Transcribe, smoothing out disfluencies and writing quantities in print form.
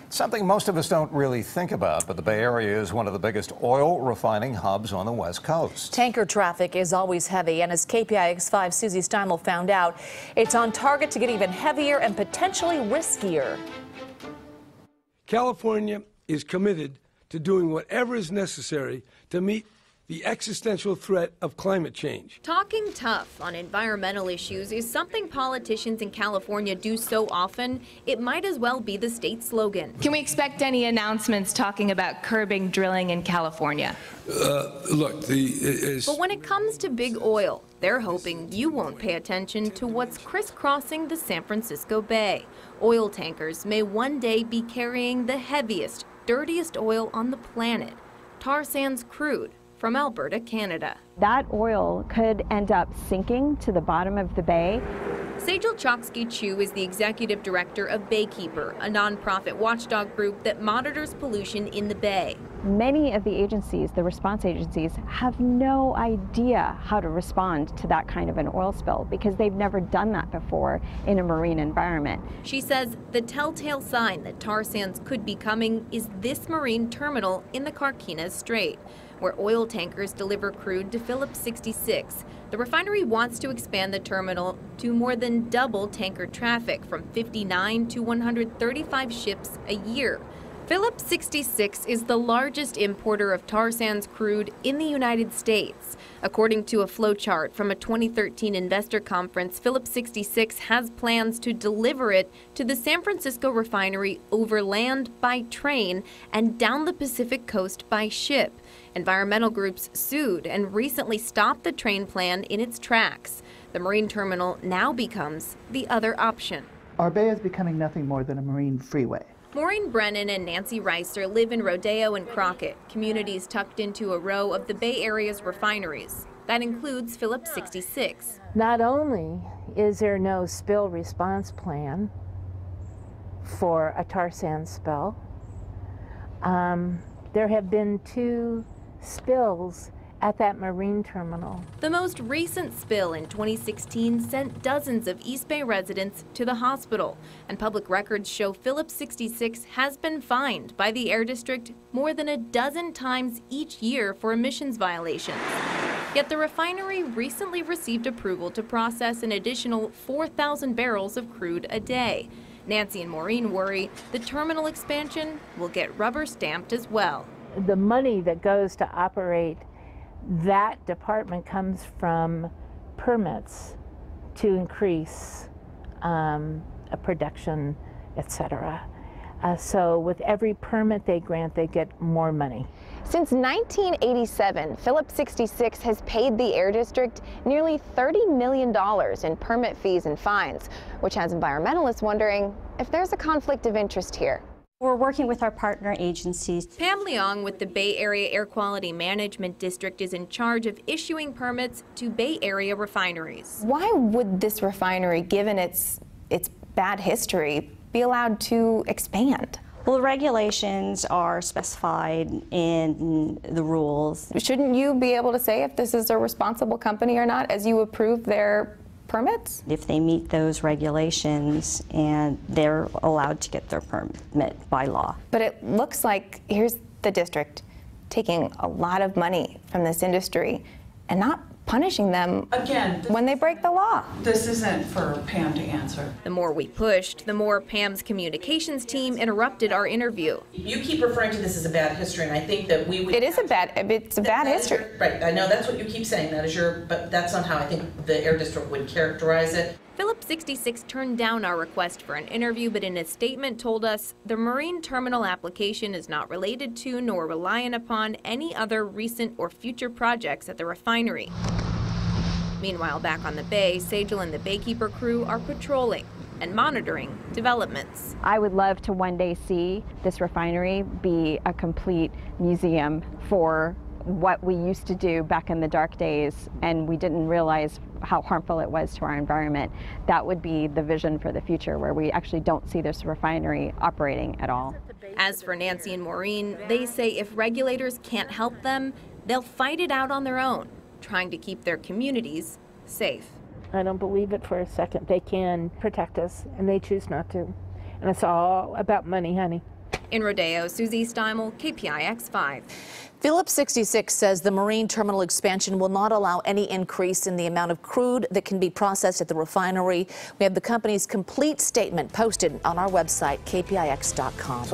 Something most of us don't really think about, but the Bay Area is one of the biggest oil refining hubs on the West Coast. Tanker traffic is always heavy, and as KPIX 5's Susie Steimle found out, it's on target to get even heavier and potentially riskier. California is committed to doing whatever is necessary to meet the existential threat of climate change. Talking tough on environmental issues is something politicians in California do so often, it might as well be the state slogan. Can we expect any announcements talking about curbing drilling in California? But when it comes to big oil, they're hoping you won't pay attention to what's crisscrossing the San Francisco Bay. Oil tankers may one day be carrying the heaviest, dirtiest oil on the planet, tar sands crude from Alberta, Canada. That oil could end up sinking to the bottom of the bay. Sejal Chokski-Chu is the executive director of Baykeeper, a nonprofit watchdog group that monitors pollution in the bay. Many of the agencies, the response agencies, have no idea how to respond to that kind of an oil spill because they've never done that before in a marine environment. She says the telltale sign that tar sands could be coming is this marine terminal in the Carquinez Strait, where oil tankers deliver crude to Phillips 66. The refinery wants to expand the terminal to more than double tanker traffic from 59 to 135 ships a year. Phillips 66 is the largest importer of tar sands crude in the United States. According to a flowchart from a 2013 investor conference, Phillips 66 has plans to deliver it to the San Francisco refinery overland by train and down the Pacific coast by ship. Environmental groups sued and recently stopped the train plan in its tracks. The marine terminal now becomes the other option. Our bay is becoming nothing more than a marine freeway. Maureen Brennan and Nancy Reiser live in Rodeo and Crockett, communities tucked into a row of the Bay Area's refineries. That includes Phillips 66. Not only is there no spill response plan for a tar sands spill, there have been 2 spills at that marine terminal. The most recent spill in 2016 sent dozens of East Bay residents to the hospital, and public records show Phillips 66 has been fined by the Air District more than a dozen times each year for emissions violations. Yet the refinery recently received approval to process an additional 4,000 barrels of crude a day. Nancy and Maureen worry the terminal expansion will get rubber stamped as well. The money that goes to operate that department comes from permits to increase production, etc. So with every permit they grant, they get more money. Since 1987, Phillips 66 has paid the Air District nearly $30 million in permit fees and fines, which has environmentalists wondering if there's a conflict of interest here. We're working with our partner agencies. Pam Leong with the Bay Area Air Quality Management District is in charge of issuing permits to Bay Area refineries. Why would this refinery, given its bad history, be allowed to expand? Well, the regulations are specified in the rules. Shouldn't you be able to say if this is a responsible company or not as you approve their permits? If they meet those regulations, and they're allowed to get their permit by law. But it looks like here's the district taking a lot of money from this industry and not punishing them when they break the law. This isn't for Pam to answer. The more we pushed, the more Pam's communications team interrupted our interview. You keep referring to this as a bad history, and I think that we would... It's a bad history. Right, I know that's what you keep saying, but that's not how I think the Air District would characterize it. Phillips 66 turned down our request for an interview, but in a statement told us the marine terminal application is not related to nor reliant upon any other recent or future projects at the refinery. Meanwhile, back on the bay, Sejal and the Baykeeper crew are patrolling and monitoring developments. I would love to one day see this refinery be a complete museum for what we used to do back in the dark days, and we didn't realize how harmful it was to our environment. That would be the vision for the future, where we actually don't see this refinery operating at all. As for Nancy and Maureen, they say if regulators can't help them, they'll fight it out on their own, trying to keep their communities safe. I don't believe it for a second. They can protect us, and they choose not to. And it's all about money, honey. In Rodeo, Susie Steimle, KPIX 5. Phillips 66 says the marine terminal expansion will not allow any increase in the amount of crude that can be processed at the refinery. We have the company's complete statement posted on our website, kpix.com.